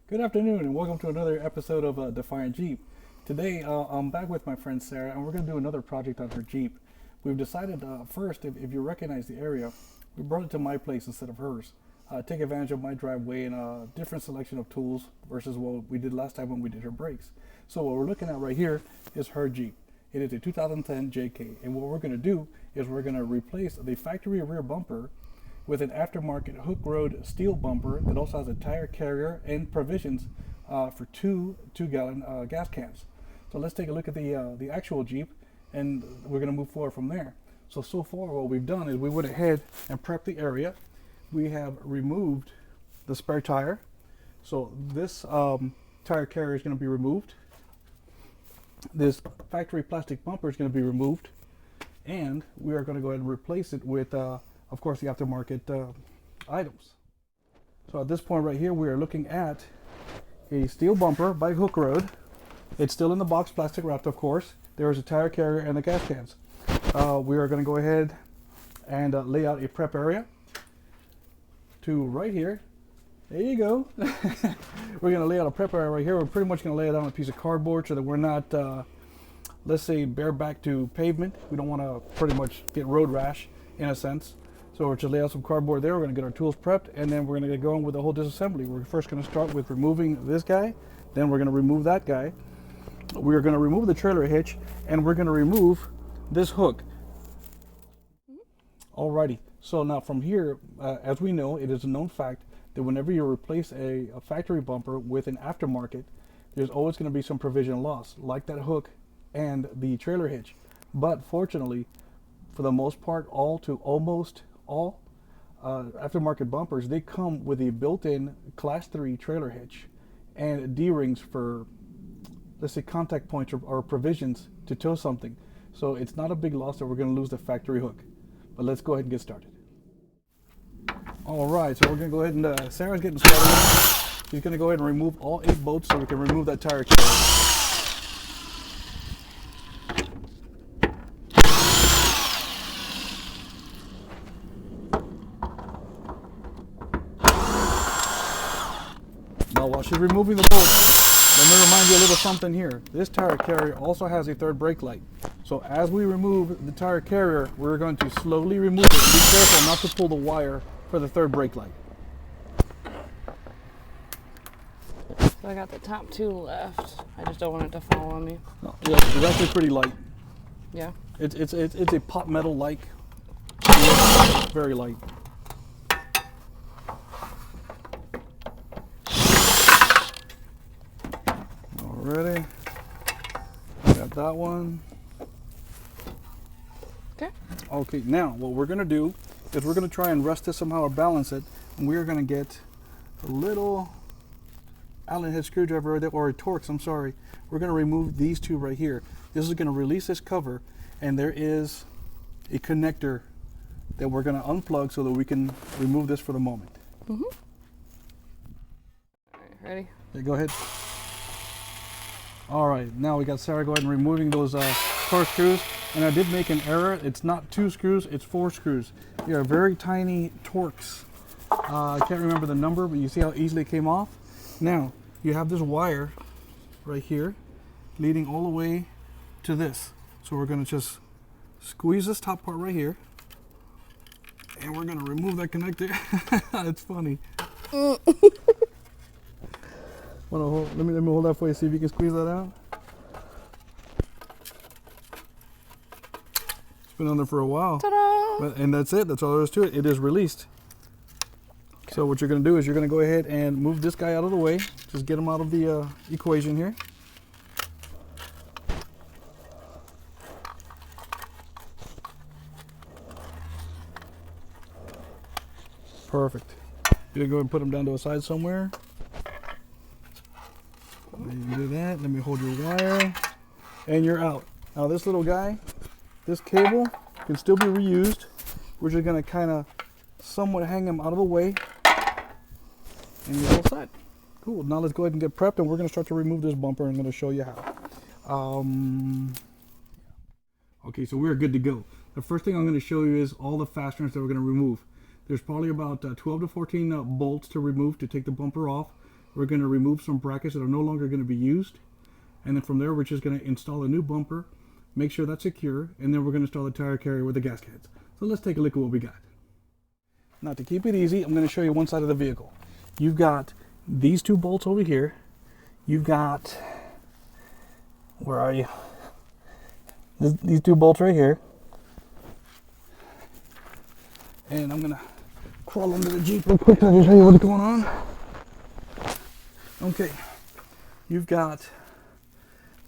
Good afternoon and welcome to another episode of Defiant Jeep. Today I'm back with my friend Sarah and we're going to do another project on her Jeep. We've decided first, if you recognize the area, we brought it to my place instead of hers. Take advantage of my driveway and a different selection of tools versus what we did last time when we did her brakes. So what we're looking at right here is her Jeep. It is a 2010 JK, and what we're going to do is we're going to replace the factory rear bumper with an aftermarket Hooke Road steel bumper that also has a tire carrier and provisions for two 2-gallon gas cans. So let's take a look at the actual Jeep, and we're going to move forward from there. So far what we've done is we went ahead and prepped the area. We have removed the spare tire. So this tire carrier is going to be removed. This factory plastic bumper is going to be removed, and we are going to go ahead and replace it with of course the aftermarket items. So at this point right here we are looking at a steel bumper by Hooke Road. It's still in the box, plastic wrapped of course. There is a tire carrier and the gas cans. We are going to go ahead and lay out a prep area to right here. There you go. We're going to lay out a prep area right here. We're pretty much going to lay it on a piece of cardboard so that we're not let's say bareback to pavement. We don't want to pretty much get road rash in a sense. So we're to lay out some cardboard there. We're going to get our tools prepped, and then we're going to get going with the whole disassembly. We're first going to start with removing this guy, then we're going to remove that guy. We're going to remove the trailer hitch, and we're going to remove this hook. Alrighty, so now from here, as we know, it is a known fact that whenever you replace a factory bumper with an aftermarket, there's always going to be some provision loss, like that hook and the trailer hitch. But fortunately, for the most part, almost all aftermarket bumpers, they come with a built-in class 3 trailer hitch and D-rings for, let's say, contact points or provisions to tow something. So it's not a big loss that we're going to lose the factory hook. But let's go ahead and get started. All right, so we're going to go ahead and Sarah's getting started. She's going to go ahead and remove all 8 bolts so we can remove that tire carrier. Now while she's removing the bolts, let me remind you a little something here. This tire carrier also has a third brake light. So as we remove the tire carrier, we're going to slowly remove it. Be careful not to pull the wire for the third brake light. So I got the top 2 left. I just don't want it to fall on me. No, yeah, it's actually pretty light. Yeah. It's a pot metal like, very light. Alrighty, I got that one. Okay. Okay, now what we're going to do is we're going to try and rest this somehow or balance it, and we're going to get a little Allen head screwdriver or a Torx, I'm sorry. We're going to remove these 2 right here. This is going to release this cover, and there is a connector that we're going to unplug so that we can remove this for the moment. Mm-hmm. All right, ready? Okay, go ahead. All right, now we got Sarah go ahead and removing those Torx screws. And I did make an error. It's not 2 screws, it's 4 screws. They are very tiny Torx. I can't remember the number, but you see how easily it came off? Now, you have this wire right here leading all the way to this. So we're going to just squeeze this top part right here. And we're going to remove that connector. It's funny. Let me hold that for you, see if you can squeeze that out. It's been on there for a while. Ta-da! And that's it. That's all there is to it. It is released. Okay. So what you're going to do is you're going to go ahead and move this guy out of the way. Just get him out of the equation here. Perfect. You're going to go ahead and put him down to a side somewhere. You do that. Let me hold your wire, and you're out. Now this little guy, this cable can still be reused. We're just gonna kind of somewhat hang him out of the way, and you're all set. Cool. Now let's go ahead and get prepped, and we're gonna start to remove this bumper. I'm gonna show you how. Okay, so we're good to go. The first thing I'm gonna show you is all the fasteners that we're gonna remove. There's probably about 12 to 14 bolts to remove to take the bumper off. we're going to remove some brackets that are no longer going to be used. And then from there, we're just going to install a new bumper, make sure that's secure, and then we're going to install the tire carrier with the gasket heads. So let's take a look at what we got. Now to keep it easy, I'm going to show you one side of the vehicle. You've got these two bolts over here. You've got, where are you? These two bolts right here. And I'm going to crawl under the Jeep real quick so I can show you what's going on. Okay, you've got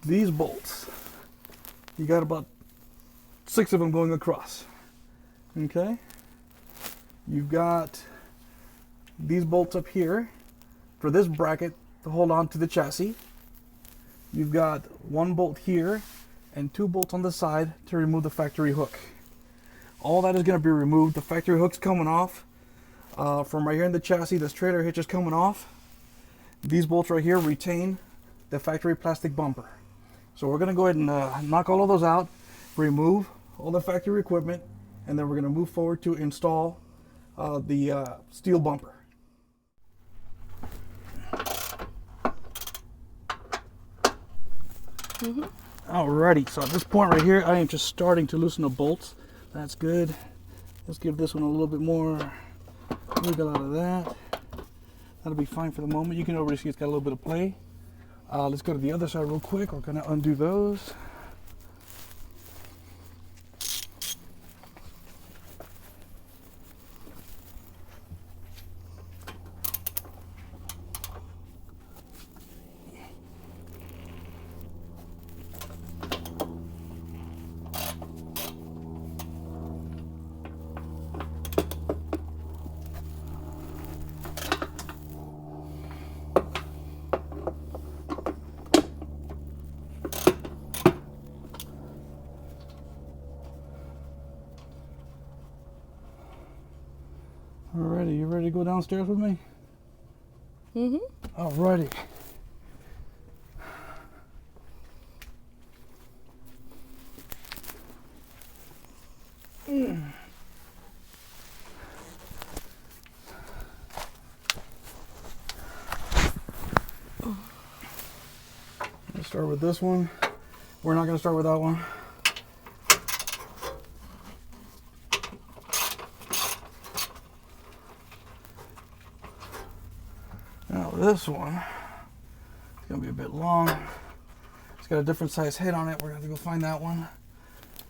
these bolts. You got about 6 of them going across. Okay, you've got these bolts up here for this bracket to hold on to the chassis. You've got 1 bolt here and 2 bolts on the side to remove the factory hook. All that is going to be removed. The factory hook's coming off from right here in the chassis. This trailer hitch is coming off. These bolts right here retain the factory plastic bumper. So we're going to go ahead and knock all of those out, remove all the factory equipment, and then we're going to move forward to install the steel bumper. Alrighty, so at this point right here, I am just starting to loosen the bolts. That's good. Let's give this one a little bit more wiggle out of that. That'll be fine for the moment. You can already see it's got a little bit of play. Let's go to the other side real quick. We're gonna undo those. Alrighty, you ready to go downstairs with me? Alrighty. Let's start with this one. We're not going to start with that one. Now this one is going to be a bit long. It's got a different size head on it. We're going to have to go find that one.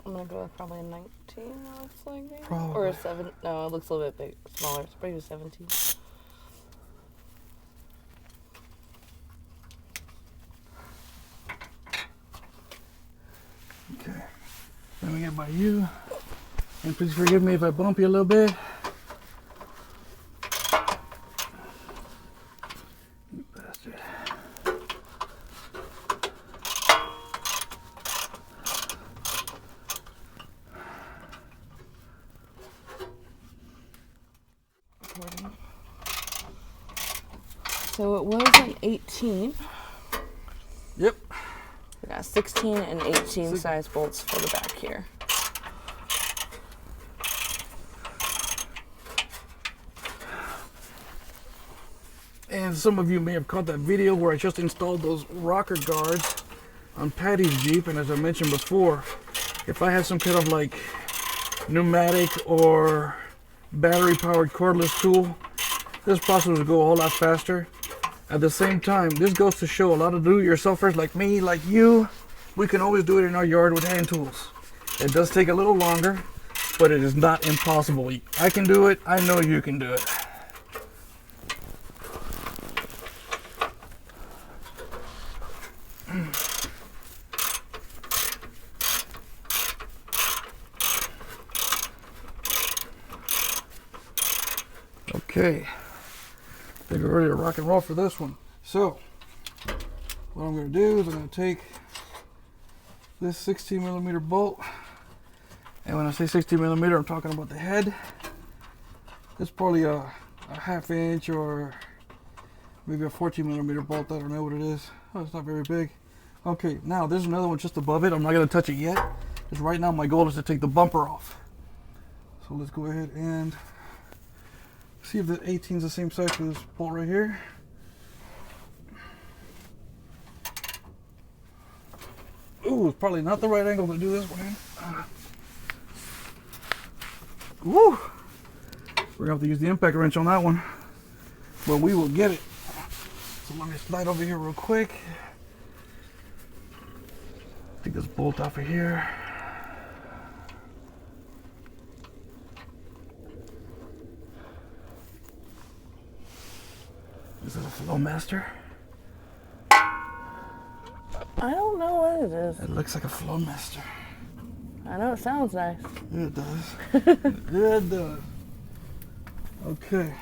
I'm going to go with probably a 19, it looks like, maybe? Probably. Or a 7. No, it looks a little bit big, smaller. It's probably a 17. Okay. Let me get by you. And please forgive me if I bump you a little bit. You bastard. So it was an 18. Yep. We got 16 and 18 size bolts for the back here. And some of you may have caught that video where I just installed those rocker guards on Patty's Jeep. And as I mentioned before, if I had some kind of like pneumatic or battery powered cordless tool, this process would go a whole lot faster. At the same time, this goes to show a lot of do-it-yourselfers like me, like you, we can always do it in our yard with hand tools. It does take a little longer, but it is not impossible. I can do it, I know you can do it. Okay, I think we're ready to rock and roll for this one. So, what I'm going to do is I'm going to take this 16 millimeter bolt, and when I say 16 millimeter, I'm talking about the head. It's probably a ½ inch or maybe a 14 millimeter bolt. I don't know what it is. Oh, it's not very big. Okay, now there's another one just above it. I'm not going to touch it yet, because right now my goal is to take the bumper off. So let's go ahead and see if the 18 is the same size for this bolt right here. Ooh, it's probably not the right angle to do this one in. Woo! We're gonna have to use the impact wrench on that one, but we will get it. So let me slide over here real quick. Take this bolt off of here. Is it a Flow Master? I don't know what it is. It looks like a Flow Master. I know it sounds nice. It does. It does. Okay.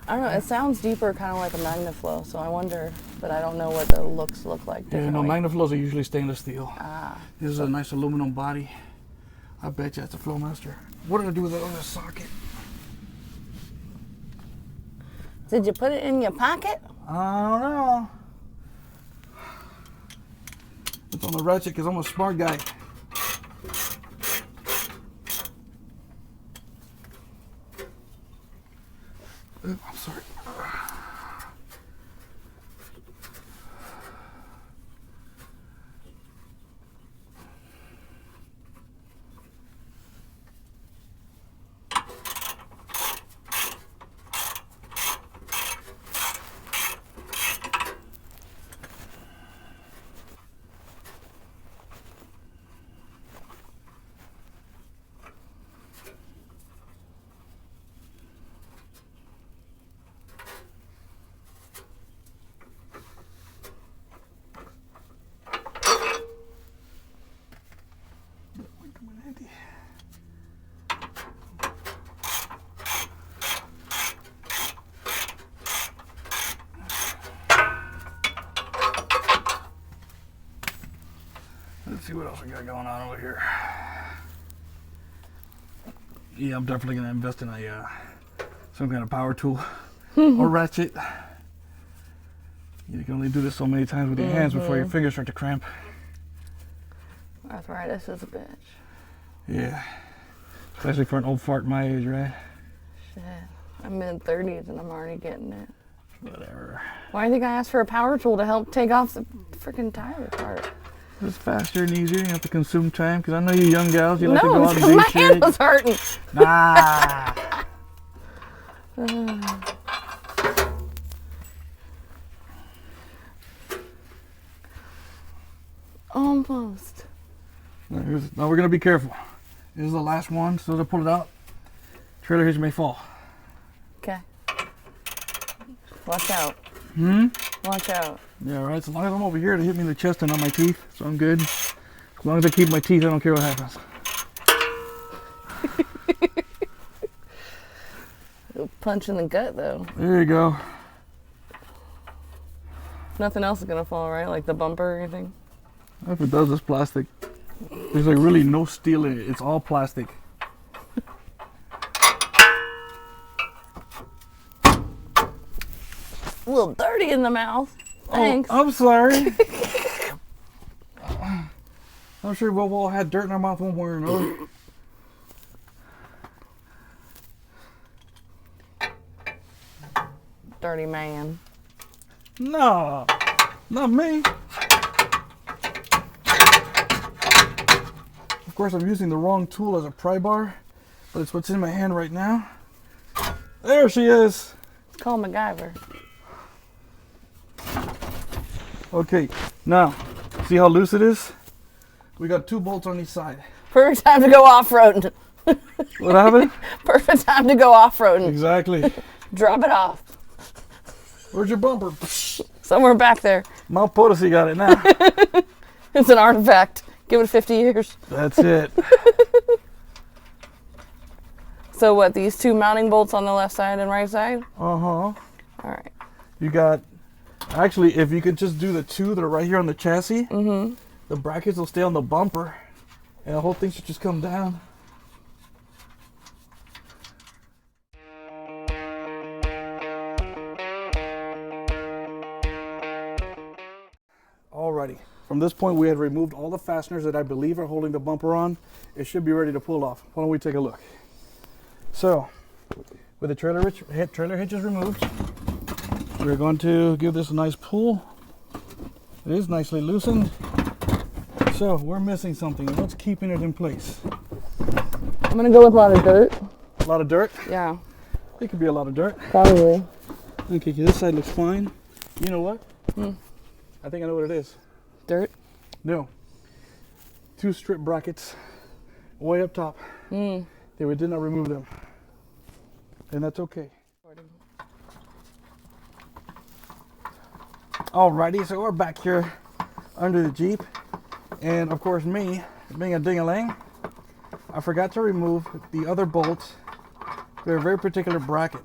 I don't know. It sounds deeper, kind of like a MagnaFlow. So I wonder, but I don't know what the looks look like. Yeah, no, MagnaFlows are usually stainless steel. Ah. This is a nice aluminum body. I bet you it's a Flow Master. What did I do with that other socket? Did you put it in your pocket? I don't know. It's on the ratchet because I'm a smart guy. I'm sorry. Let's see what else we got going on over here. Yeah, I'm definitely gonna invest in a some kind of power tool or ratchet. You can only do this so many times with your hands before your fingers start to cramp. Arthritis is a bitch. Yeah, especially for an old fart my age, right? Shit. I'm mid-30s and I'm already getting it. Whatever. Why do you think I asked for a power tool to help take off the freaking tire part? It's faster and easier. You don't have to consume time because I know you young gals, you like to go No, out and do my shit. hand was hurting. Nah. Almost. Now we're gonna be careful. This is the last one, so to pull it out, trailer hitch may fall. Okay. Watch out. Watch out. Yeah, right. As long as I'm over here, to hit me in the chest and not my teeth, so I'm good. As long as I keep my teeth, I don't care what happens. It'll punch in the gut, though. There you go. Nothing else is gonna fall, right? Like the bumper or anything? If it does, it's plastic. There's like really no steel in it. It's all plastic. A little dirty in the mouth. Thanks. Oh, I'm sorry. I'm sure we've all had dirt in our mouth one way or another. Dirty man. No, not me. Of course, I'm using the wrong tool as a pry bar, but it's what's in my hand right now. There she is. It's called MacGyver. Okay, now, see how loose it is? We got 2 bolts on each side. Perfect time to go off-roading. What happened? Perfect time to go off-roading. Exactly. Drop it off. Where's your bumper? Somewhere back there. Mount Potosi got it now. It's an artifact. Give it 50 years. That's it. So what, these 2 mounting bolts on the left side and right side? Uh-huh. All right. You got, actually, if you could just do the 2 that are right here on the chassis, the brackets will stay on the bumper, and the whole thing should just come down. Alrighty. From this point, we had removed all the fasteners that I believe are holding the bumper on. It should be ready to pull off. Why don't we take a look? So, with the trailer hitches removed, we're going to give this a nice pull. It is nicely loosened. So we're missing something. What's keeping it in place? I'm gonna go with a lot of dirt. A lot of dirt? Yeah. It could be a lot of dirt. Probably. Okay, this side looks fine. You know what? I think I know what it is. Dirt? No. 2 strip brackets way up top. We did not remove them. And that's okay. Alrighty, so we're back here under the Jeep. And of course me, being a ding-a-ling, I forgot to remove the other bolts. They're a very particular bracket.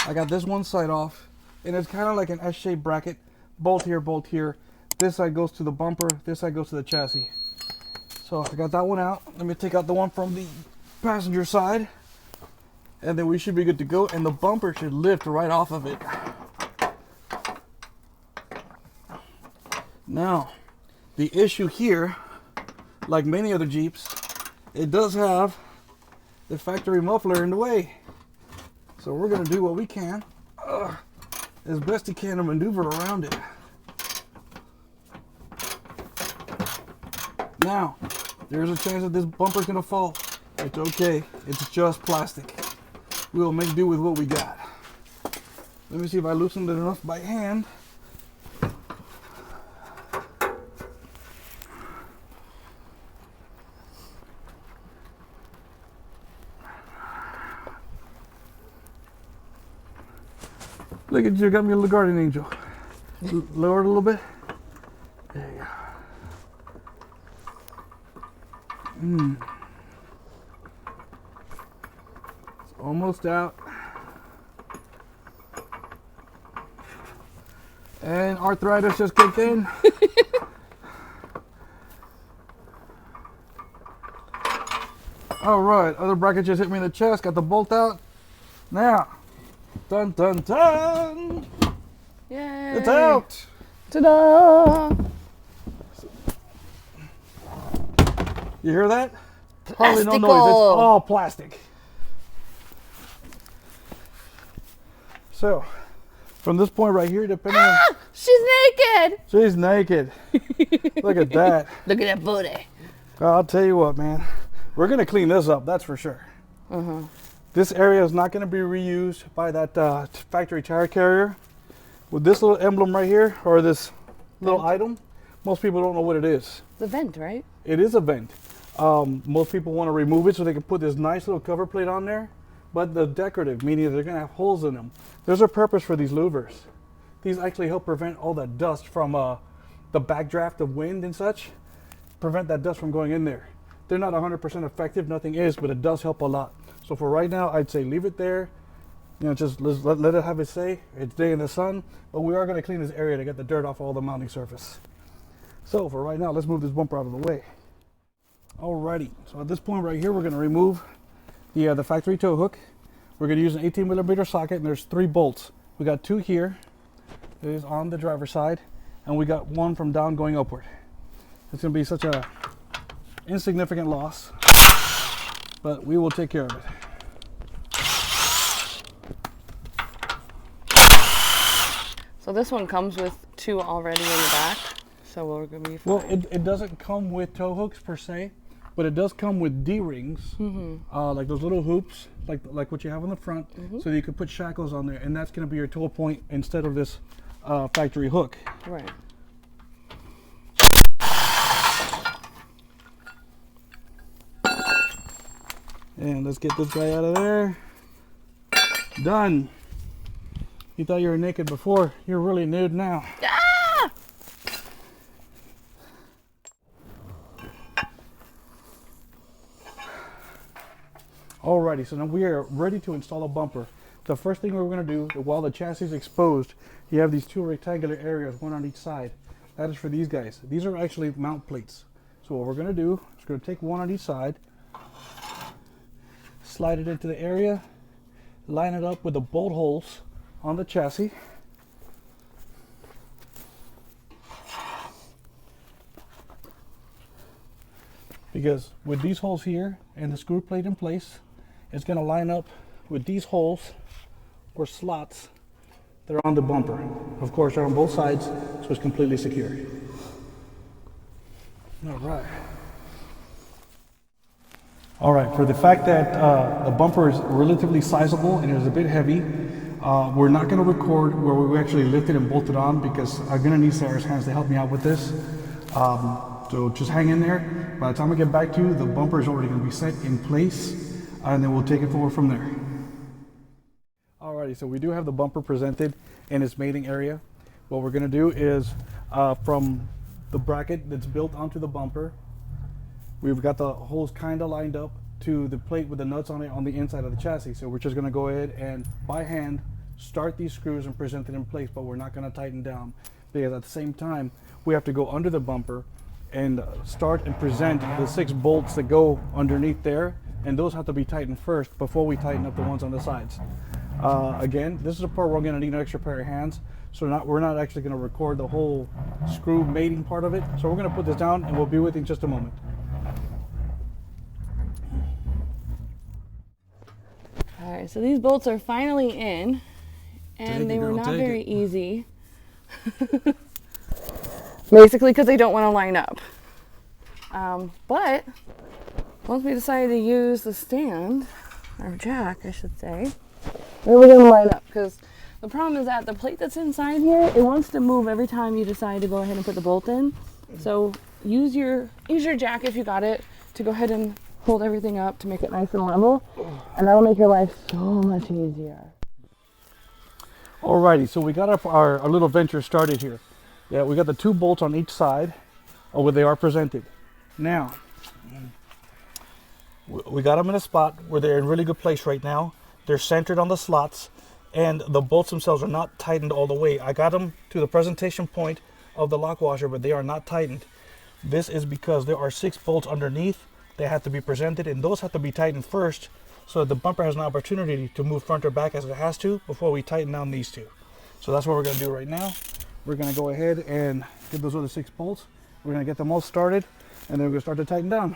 I got this one side off, and it's kind of like an S-shaped bracket. Bolt here, bolt here. This side goes to the bumper, this side goes to the chassis. So I got that one out. Let me take out the one from the passenger side, and then we should be good to go, and the bumper should lift right off of it. Now, the issue here, like many other Jeeps, it does have the factory muffler in the way. So we're gonna do what we can, as best we can to maneuver around it. Now, there's a chance that this bumper's gonna fall. It's okay, it's just plastic. We'll make do with what we got. Let me see if I loosened it enough by hand. Look at you, got me a little guardian angel. Lower it a little bit. There you go. It's almost out. And arthritis just kicked in. All right, other bracket just hit me in the chest, got the bolt out. Now, dun dun dun! Yay! It's out! Ta-da! You hear that? Hardly no noise, it's Plastical. all plastic. So, from this point right here, depending on... She's naked! She's naked. Look at that. Look at that booty. I'll tell you what, man. We're gonna clean this up, that's for sure. This area is not gonna be reused by that factory tire carrier. With this little emblem right here, or this little item, most people don't know what it is. It's a vent, right? It is a vent. Most people want to remove it so they can put this nice little cover plate on there, but the decorative, meaning they're gonna have holes in them. There's a purpose for these louvers. These actually help prevent all that dust from the backdraft of wind and such, prevent that dust from going in there. They're not 100% effective, nothing is, but it does help a lot. So for right now, I'd say leave it there. You know, just let it have its say. It's day in the sun, but we are going to clean this area to get the dirt off all the mounting surface. So for right now, let's move this bumper out of the way. Alrighty, so at this point right here, we're going to remove the factory tow hook. We're going to use an 18mm socket, and there's 3 bolts. We got 2 here. It is on the driver's side, and we got 1 from down going upward. It's going to be such a insignificant loss, but we will take care of it. So this one comes with 2 already in the back, so we're gonna be fine. Well, it doesn't come with tow hooks per se, but it does come with D-rings, like those little hoops, like what you have on the front, so that you can put shackles on there, and that's going to be your tow point instead of this factory hook. Right. And let's get this guy out of there. Done. You thought you were naked before. You're really nude now. Ah! Alrighty, so now we are ready to install a bumper. The first thing we're going to do, while the chassis is exposed, you have these 2 rectangular areas, 1 on each side. That is for these guys. These are actually mount plates. So what we're going to do is going to take 1 on each side, slide it into the area, line it up with the bolt holes on the chassis. Because with these holes here and the screw plate in place, it's going to line up with these holes or slots that are on the bumper. Of course, they're on both sides, so it's completely secure. All right. All right, for the fact that the bumper is relatively sizable and is a bit heavy, we're not going to record where we actually lifted and bolted on because I'm going to need Sarah's hands to help me out with this. So just hang in there. By the time I get back to you, the bumper is already going to be set in place, and then we'll take it forward from there. Alrighty, so we do have the bumper presented in its mating area. What we're going to do is from the bracket that's built onto the bumper, we've got the holes kind of lined up to the plate with the nuts on it on the inside of the chassis. So we're just going to go ahead and by hand start these screws and present it in place, but we're not going to tighten down because at the same time we have to go under the bumper and start and present the 6 bolts that go underneath there, and those have to be tightened first before we tighten up the ones on the sides. Again, this is a part where I'm going to need an extra pair of hands, so we're not actually going to record the whole screw mating part of it. So we're going to put this down and we'll be with you in just a moment. All right, so these bolts are finally in, and they were not very easy. Basically because they don't want to line up. But once we decided to use the stand, or jack I should say, they were going to line up, because the problem is that the plate that's inside here, it wants to move every time you decide to go ahead and put the bolt in. So use your jack if you got it to go ahead and hold everything up to make it nice and level, and that'll make your life so much easier. Alrighty, so we got our little venture started here. Yeah, we got the 2 bolts on each side of where they are presented. Now, we got them in a spot where they're in really good place right now. They're centered on the slots, and the bolts themselves are not tightened all the way. I got them to the presentation point of the lock washer, but they are not tightened. This is because there are 6 bolts underneath. They have to be presented, and those have to be tightened first so that the bumper has an opportunity to move front or back as it has to before we tighten down these 2. So that's what we're going to do right now. We're going to go ahead and get those other 6 bolts. We're going to get them all started, and then we're going to start to tighten down.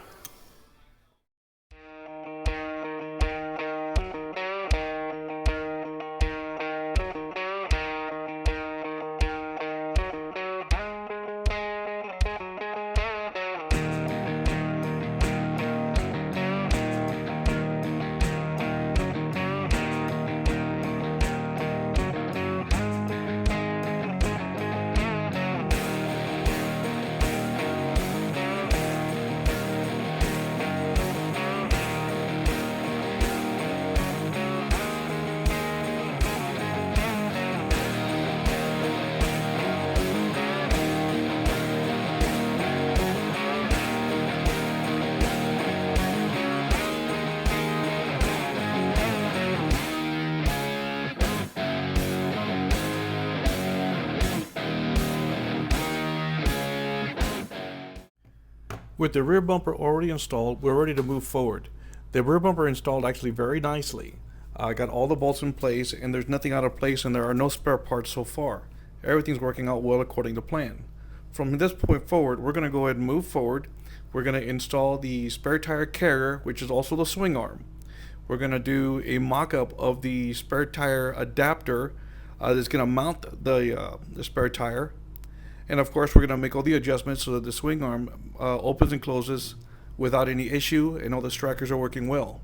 With the rear bumper already installed, we're ready to move forward. The rear bumper installed actually very nicely. I got all the bolts in place, and there's nothing out of place, and there are no spare parts so far. Everything's working out well according to plan. From this point forward, we're going to go ahead and move forward. We're going to install the spare tire carrier, which is also the swing arm. We're going to do a mock-up of the spare tire adapter that's going to mount the spare tire. And of course, we're going to make all the adjustments so that the swing arm opens and closes without any issue, and all the strikers are working well.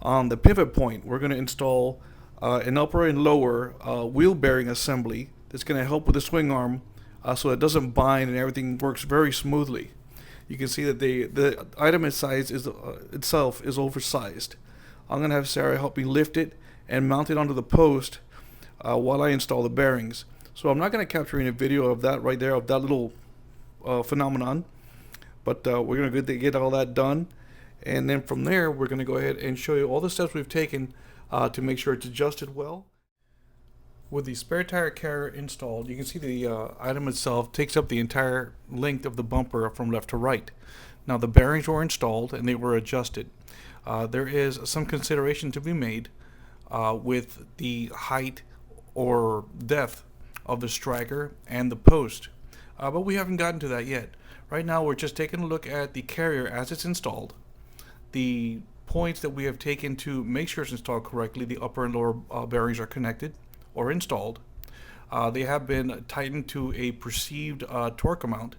On the pivot point, we're going to install an upper and lower wheel bearing assembly that's going to help with the swing arm so it doesn't bind and everything works very smoothly. You can see that the item size itself is oversized. I'm going to have Sarah help me lift it and mount it onto the post while I install the bearings. So I'm not going to capture any video of that right there, of that little phenomenon, but we're going to get all that done, and then from there we're going to go ahead and show you all the steps we've taken to make sure it's adjusted well. With the spare tire carrier installed, you can see the item itself takes up the entire length of the bumper from left to right. Now the bearings were installed and they were adjusted. There is some consideration to be made with the height or depth of the striker and the post, but we haven't gotten to that yet. Right now we're just taking a look at the carrier as it's installed, the points that we have taken to make sure it's installed correctly. The upper and lower bearings are connected or installed. They have been tightened to a perceived torque amount,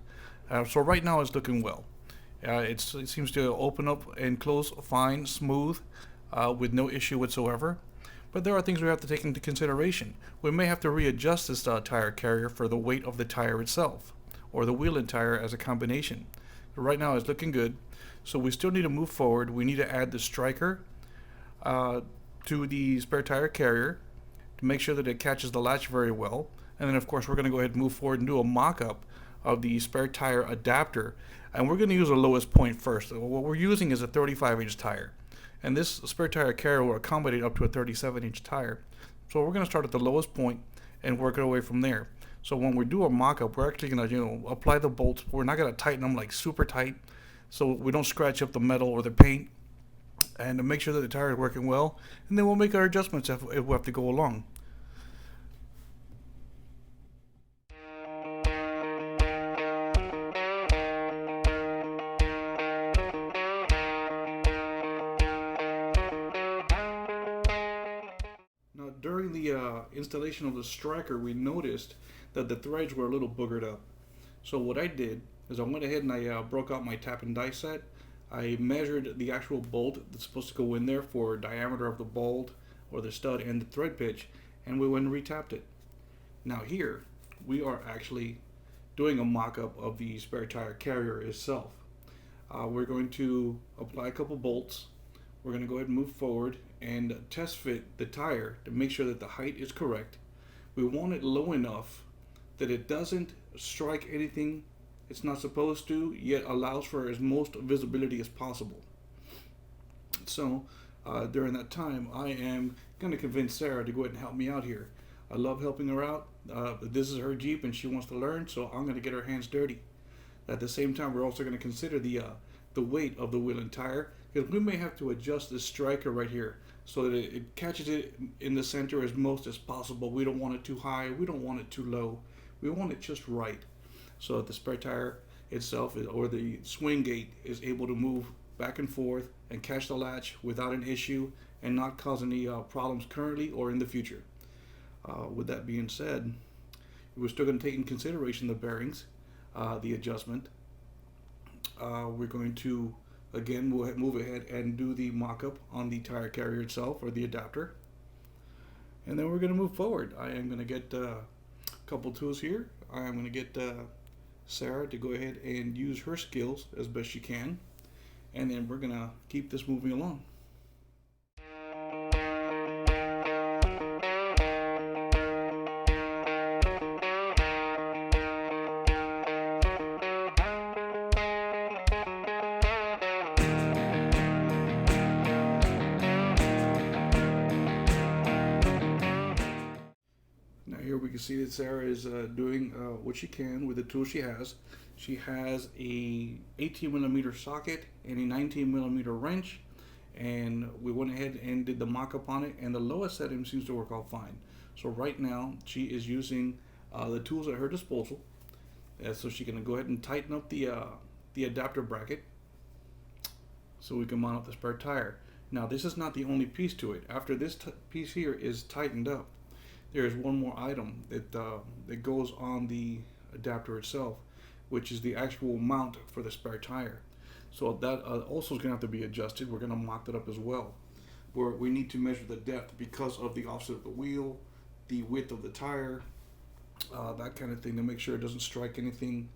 So right now it's looking well. It seems to open up and close fine, smooth, with no issue whatsoever. But there are things we have to take into consideration. We may have to readjust this tire carrier for the weight of the tire itself, or the wheel and tire as a combination. Right now it's looking good, so we still need to move forward. We need to add the striker to the spare tire carrier to make sure that it catches the latch very well. And then of course we're going to go ahead and move forward and do a mock-up of the spare tire adapter. And we're going to use the lowest point first. What we're using is a 35-inch tire. And this spare tire carrier will accommodate up to a 37-inch tire. So we're going to start at the lowest point and work our way from there. So when we do a mock-up, we're actually going to apply the bolts. We're not going to tighten them like super tight so we don't scratch up the metal or the paint, and to make sure that the tire is working well. And then we'll make our adjustments if we have to go along. Now, during the installation of the striker, we noticed that the threads were a little boogered up. So what I did is I went ahead and I broke out my tap and die set. I measured the actual bolt that's supposed to go in there for diameter of the bolt or the stud and the thread pitch, and we went and retapped it. Now here, we are actually doing a mock-up of the spare tire carrier itself. We're going to apply a couple bolts. We're going to go ahead and move forward and test fit the tire to make sure that the height is correct. We want it low enough that it doesn't strike anything it's not supposed to, yet allows for as most visibility as possible. So during that time, I am going to convince Sarah to go ahead and help me out here. I love helping her out. This is her Jeep and she wants to learn, so I'm going to get her hands dirty. At the same time, we're also going to consider the weight of the wheel and tire, because we may have to adjust this striker right here so that it catches it in the center as most as possible. We don't want it too high, we don't want it too low, we want it just right, so that the spare tire itself or the swing gate is able to move back and forth and catch the latch without an issue and not cause any problems currently or in the future. With that being said, we're still going to take in consideration the bearings, the adjustment. We're going to again move ahead and do the mock-up on the tire carrier itself or the adapter, and then we're going to move forward. I am going to get a couple tools here. I am going to get Sarah to go ahead and use her skills as best she can, and then we're going to keep this moving along. Here we can see that Sarah is doing what she can with the tools she has. She has a 18mm socket and a 19mm wrench, and we went ahead and did the mock-up on it, and the lowest setting seems to work out fine. So right now she is using the tools at her disposal, so she can go ahead and tighten up the adapter bracket so we can mount up the spare tire. Now this is not the only piece to it. After this piece here is tightened up, there is one more item that goes on the adapter itself, which is the actual mount for the spare tire. So that also is going to have to be adjusted. We're going to mock that up as well, where we need to measure the depth because of the offset of the wheel, the width of the tire, that kind of thing, to make sure it doesn't strike anything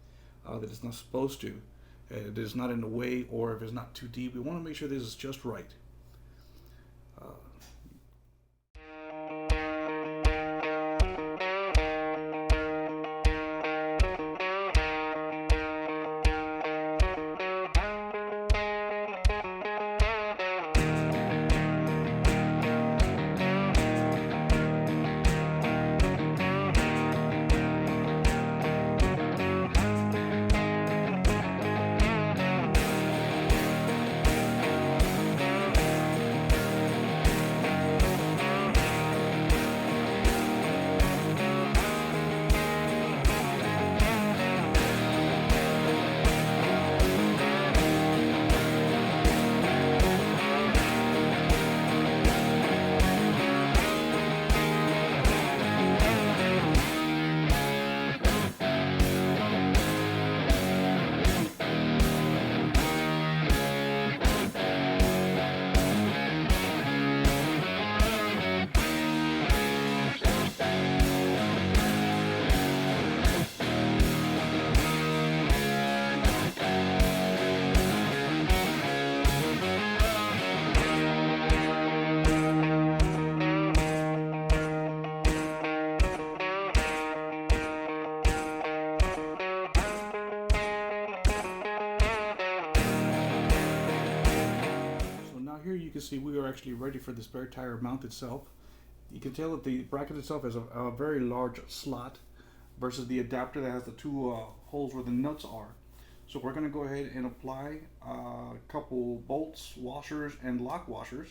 that it's not supposed to. It is not in the way, or if it's not too deep. We want to make sure this is just right. can see we are actually ready for the spare tire mount itself. You can tell that the bracket itself has a very large slot versus the adapter that has the two holes where the nuts are. So we're going to go ahead and apply a couple bolts, washers, and lock washers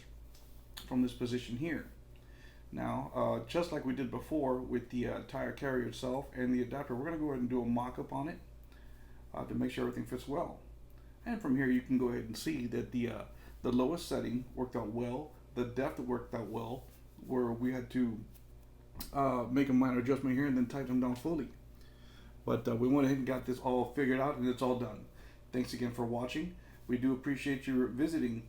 from this position here. Now, just like we did before with the tire carrier itself and the adapter, we're going to go ahead and do a mock-up on it to make sure everything fits well. And from here you can go ahead and see that the lowest setting worked out well, the depth worked out well, where we had to make a minor adjustment here and then tighten them down fully. But we went ahead and got this all figured out, and it's all done. Thanks again for watching. We do appreciate you visiting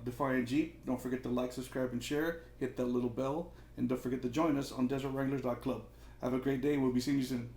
Defiant Jeep. Don't forget to like, subscribe, and share. Hit that little bell, and don't forget to join us on DesertWranglers.club. Have a great day. We'll be seeing you soon.